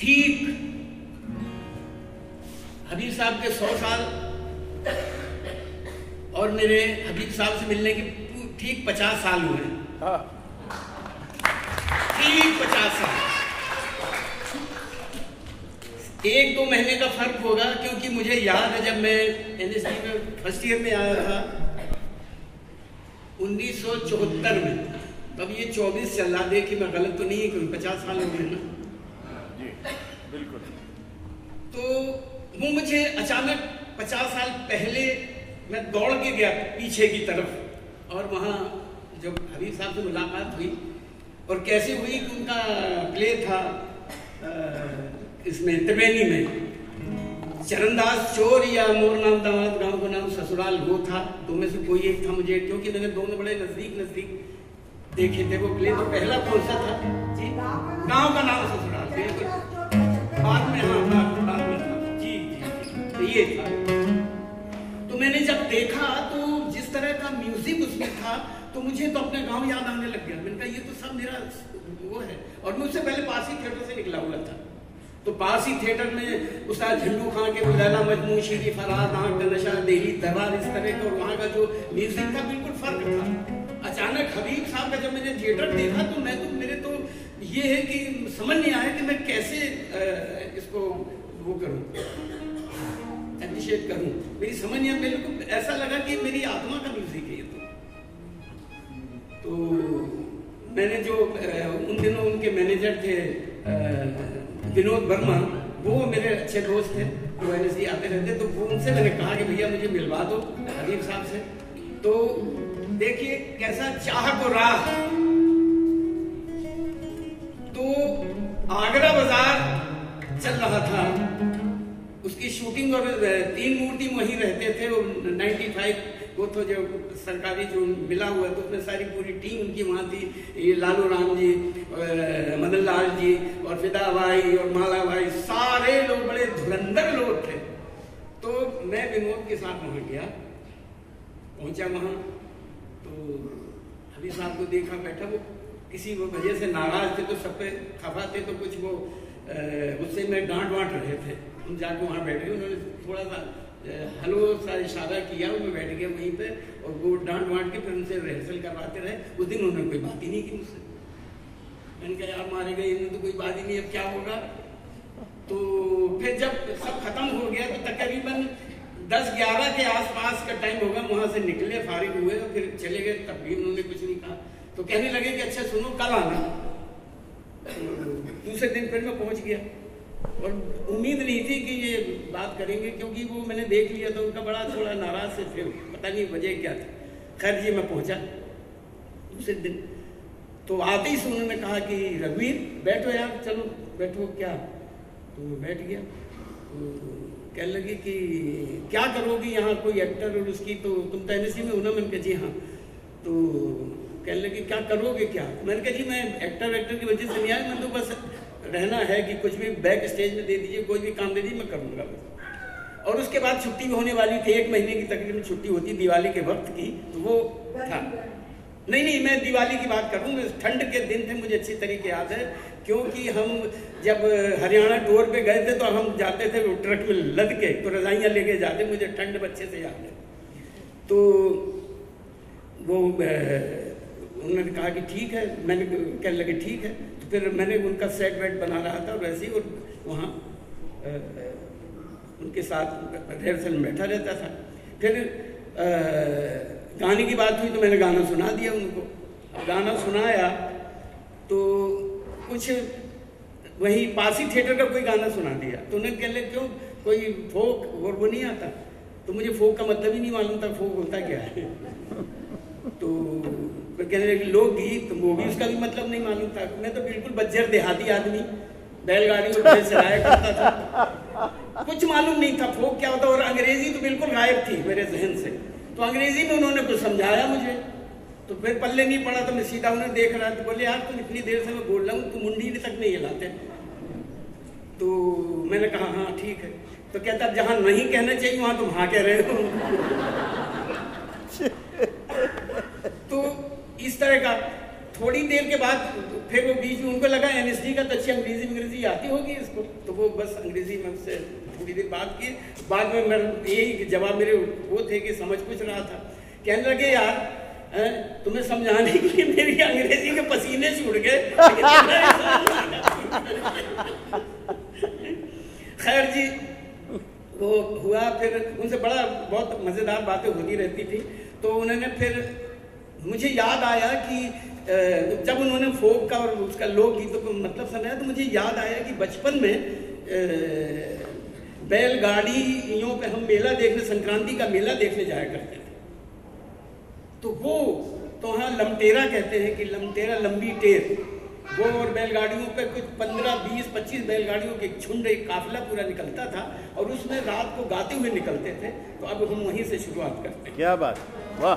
ठीक हबीब साहब के 100 साल और मेरे हबीब साहब से मिलने के ठीक 50 साल हुए। ठीक 50 साल। 1-2 महीने का फर्क होगा, क्योंकि मुझे याद है जब मैं NSD में फर्स्ट ईयर में आया था 1974 में, तब ये 24 चल रहा। देखिए मैं गलत तो नहीं है, क्योंकि 50 साल हो गए ना जी। बिल्कुल। तो वो मुझे अचानक 50 साल पहले मैं दौड़ के गया पीछे की तरफ, और वहाँ जब हबीब साहब से मुलाकात हुई, और कैसे हुई कि उनका प्ले था इसमें त्रिवेणी में, चरणदास चोर या मोर नाम दामाद गांव का नाम ससुराल वो था। तो में से कोई एक था मुझे, क्योंकि मैंने दोनों बड़े नजदीक देखे थे वो प्ले। तो पहला कौन सा था जी? गांव का नाम ससुराल। बाद में हाँ बाद में था जी। तो ये था। तो मैंने जब देखा तो जिस तरह का म्यूजिक उसमें था, तो मुझे तो अपने गांव याद आने लग गया। मैंने कहा ये तो सब मेरा वो है। और मैं उससे पहले पारसी थिएटर से निकला हुआ था। तो पारसी थिएटर में उस्ताद झंडू खां के लैला मजनू, शीरी फरार, नाक का नशा, देही दरबार, इस तरह का, और वहाँ का जो म्यूजिक था बिल्कुल फर्क था। अचानक हबीब साहब का जब मैंने थिएटर देखा तो मेरे तो ये है कि समझ नहीं आया कि मैं कैसे इसको वो करूँ, एप्रिशिएट करूँ। मेरी समझ नहीं, मेरे को ऐसा लगा कि मेरी आत्मा का म्यूजिक है ये। तो मैंने जो उन दिनों उनके मैनेजर थे विनोद वर्मा, वो मेरे अच्छे दोस्त थे, वो NSD आते रहते। तो वो उनसे मैंने कहा कि भैया मुझे मिलवा दो हबीब साहब से। तो देखिए कैसा चाह को राह। तो आगरा बाजार चल रहा था, उसकी शूटिंग, और 3 मूर्ति वहीं रहते थे। वो 95 वो तो जो सरकारी जो मिला हुआ, तो उसमें सारी पूरी टीम उनकी वहाँ थी। ये लालू राम जी, मदन लाल जी, और फिदा भाई, और माला भाई, सारे लोग बड़े धुरंधर लोग थे। तो मैं विनोद के साथ वहाँ गया, पहुँचा वहाँ। तो हबीब साहब को देखा बैठा, वो किसी वो वजह से नाराज थे, तो सब पे खफा थे। तो कुछ वो उससे मैं डांट रहे थे। हम जाके वहाँ बैठ गए, उन्होंने थोड़ा सा हेलो सा इशारा किया, मैं बैठ गया वहीं पे, और वो डांट के फिर उनसे रिहर्सल करवाते रहे। उस दिन उन्होंने कोई बात ही नहीं की मुझसे। मैंने कहा यार मारे गए, इन्होंने तो कोई बात ही नहीं, अब क्या होगा। तो फिर जब सब खत्म हो गया तो तकरीबन 10-11 के आसपास का टाइम होगा, वहां से निकले, फारिग हुए, और फिर चले गए। तब भी उन्होंने कुछ नहीं कहा। तो कहने लगे कि अच्छा सुनो, कल आना। दूसरे दिन फिर मैं पहुंच गया, और उम्मीद नहीं थी कि ये बात करेंगे, क्योंकि वो मैंने देख लिया तो उनका बड़ा थोड़ा नाराज से थे, पता नहीं वजह क्या थी। खैर जी मैं पहुंचा दूसरे दिन। तो आते ही उन्होंने कहा कि रघुवीर बैठो यार, चलो बैठो। क्या? तो मैं बैठ गया। तो कहने लगी कि क्या करोगी यहाँ, कोई एक्टर और उसकी, तो तुम तो NSD में हो ना? मैंने कहा जी हाँ। तो कहने लगी क्या करोगे क्या? मैंने कहा जी मैं एक्टर की वजह से नहीं आया, मैं तो बस रहना है कि कुछ भी बैक स्टेज में दे दीजिए, कोई भी काम दे दीजिए, मैं करूँगा बस। और उसके बाद छुट्टी होने वाली थी, 1 महीने की तकरीबन छुट्टी होती दिवाली के वक्त की। तो वो था, नहीं मैं दिवाली की बात करूँ, ठंड के दिन थे, मुझे अच्छी तरीके याद है। क्योंकि हम जब हरियाणा टूर पे गए थे तो हम जाते थे ट्रक में लद के, तो रजाइयाँ लेके जाते, मुझे ठंड अच्छे से याद है। तो वो उन्होंने कहा कि ठीक है, मैंने कहने लगे ठीक है। तो फिर मैंने उनका सेट वेट बना रहा था वैसे ही, और वहाँ उनके साथ रिहर्सल में बैठा रहता था। फिर गाने की बात हुई तो मैंने गाना सुना दिया उनको। गाना सुनाया तो कुछ वही पारसी थिएटर का कोई गाना सुना दिया। तो उन्होंने कहने लगे क्यों, कोई फोक और वो नहीं आता? तो मुझे फोक का मतलब ही नहीं मालूम था, फोक होता क्या है। तो फिर कहने लगे लोकगीत, तो वो भी उसका भी मतलब नहीं मालूम था। मैं तो बिल्कुल बज्जर देहाती आदमी, बैलगाड़ी में चलाया करता था, कुछ मालूम नहीं था फोक क्या होता। और अंग्रेजी तो बिल्कुल गायब थी मेरे जहन से। तो अंग्रेजी में उन्होंने कुछ समझाया मुझे, तो फिर पल्ले नहीं पड़ा। तो मैं सीधा उन्हें देख रहा, तो बोले यार तुम इतनी देर से मैं बोल रहा हूँ, तुम मुंडी तक नहीं हिलाते। तो मैंने कहा हाँ ठीक है। तो कहता अब जहाँ नहीं कहना चाहिए वहां तुम हाँ कह रहे हो। तो इस तरह का। थोड़ी देर के बाद फिर वो बीच में उनको लगा एनएसडी का तो अच्छी अंग्रेजी आती होगी इसको, तो वो बस अंग्रेजी में उससे थोड़ी देर बात की। बाद में मैं यही जवाब मेरे वो थे कि समझ कुछ रहा था, कहने लगे यार तुम्हें समझाने के लिए मेरी अंग्रेजी के पसीने छूट गए। खैर जी वो हुआ, फिर उनसे बड़ा बहुत मज़ेदार बातें होती रहती थी। तो उन्होंने फिर मुझे याद आया कि जब उन्होंने फोक का और उसका लोकगीतों को मतलब समझाया तो मुझे याद आया कि बचपन में बैलगाड़ियों पे हम मेला देखने, संक्रांति का मेला देखने जाया करते थे। तो वो तो हाँ लमटेरा कहते हैं कि लमटेरा लंबी टेर, वो और बैलगाड़ियों पे कुछ 15, 20, 25 बैलगाड़ियों के झुंड, एक काफिला पूरा निकलता था और उसमें रात को गाते हुए निकलते थे। तो अब हम वहीं से शुरुआत करते हैं। क्या बात, वाह।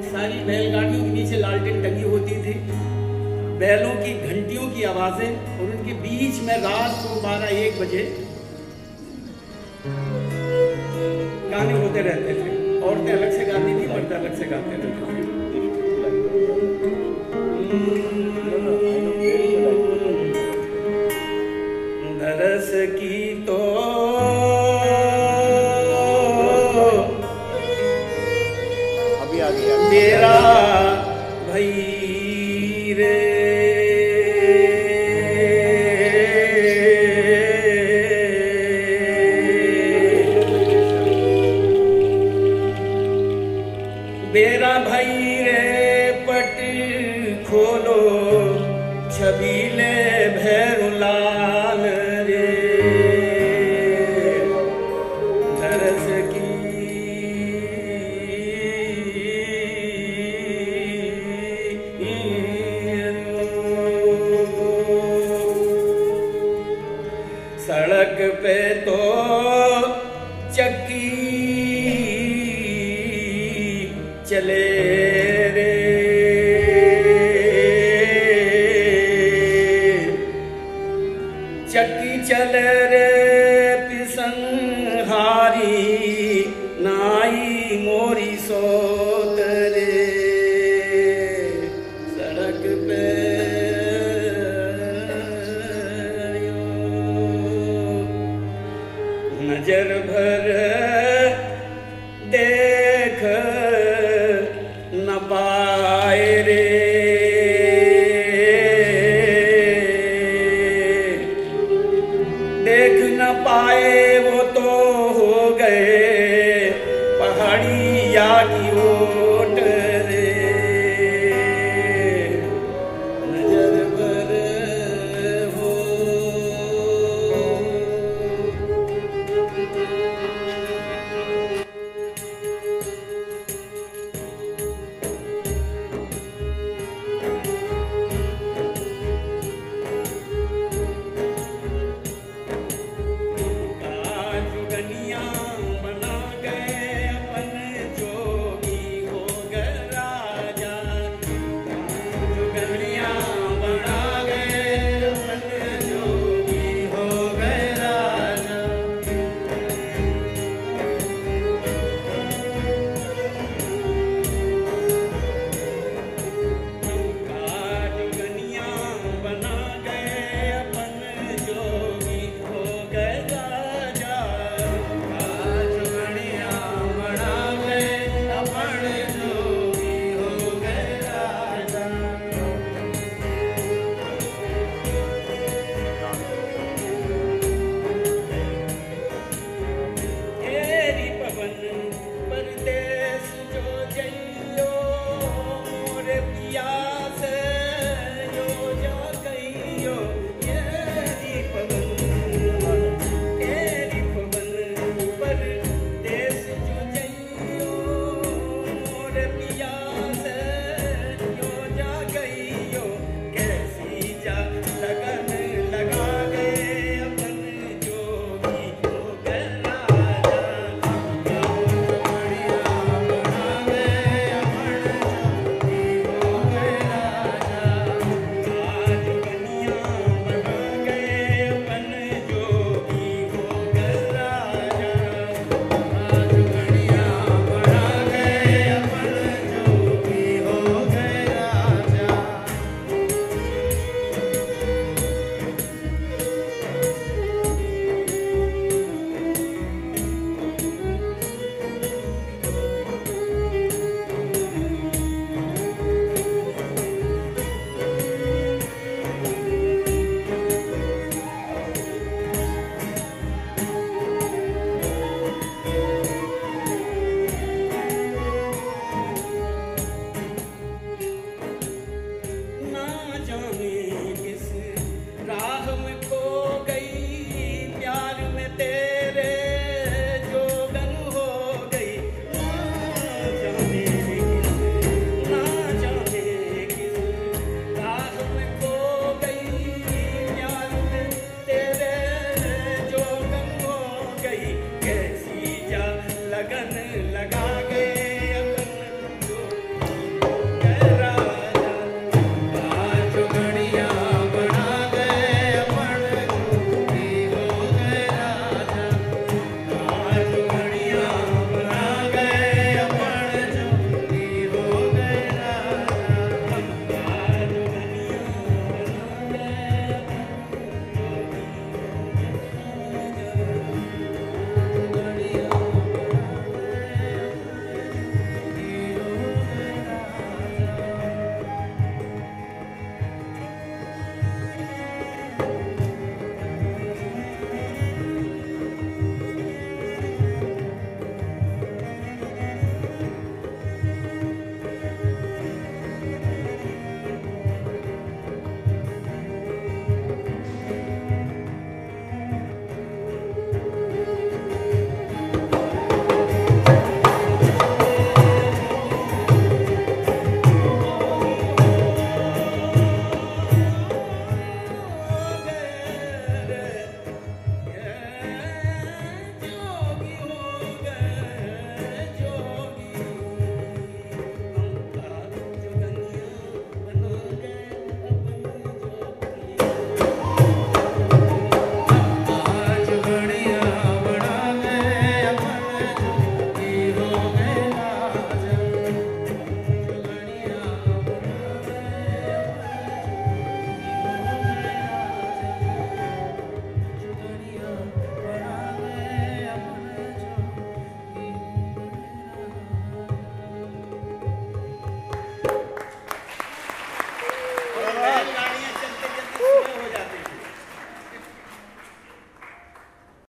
सारी बैलगाड़ियों के नीचे लालटेन टंगी होती थी, बैलों की घंटियों की आवाजें, और उनके बीच में रात को 12-1 बजे गाने होते रहते थे। औरतें अलग से गाती थी, मर्द अलग से गाते रहते थे। दरस की तो अभी आ गया मेरा भाई रे, मेरा भाई रे, पट खोलो छवि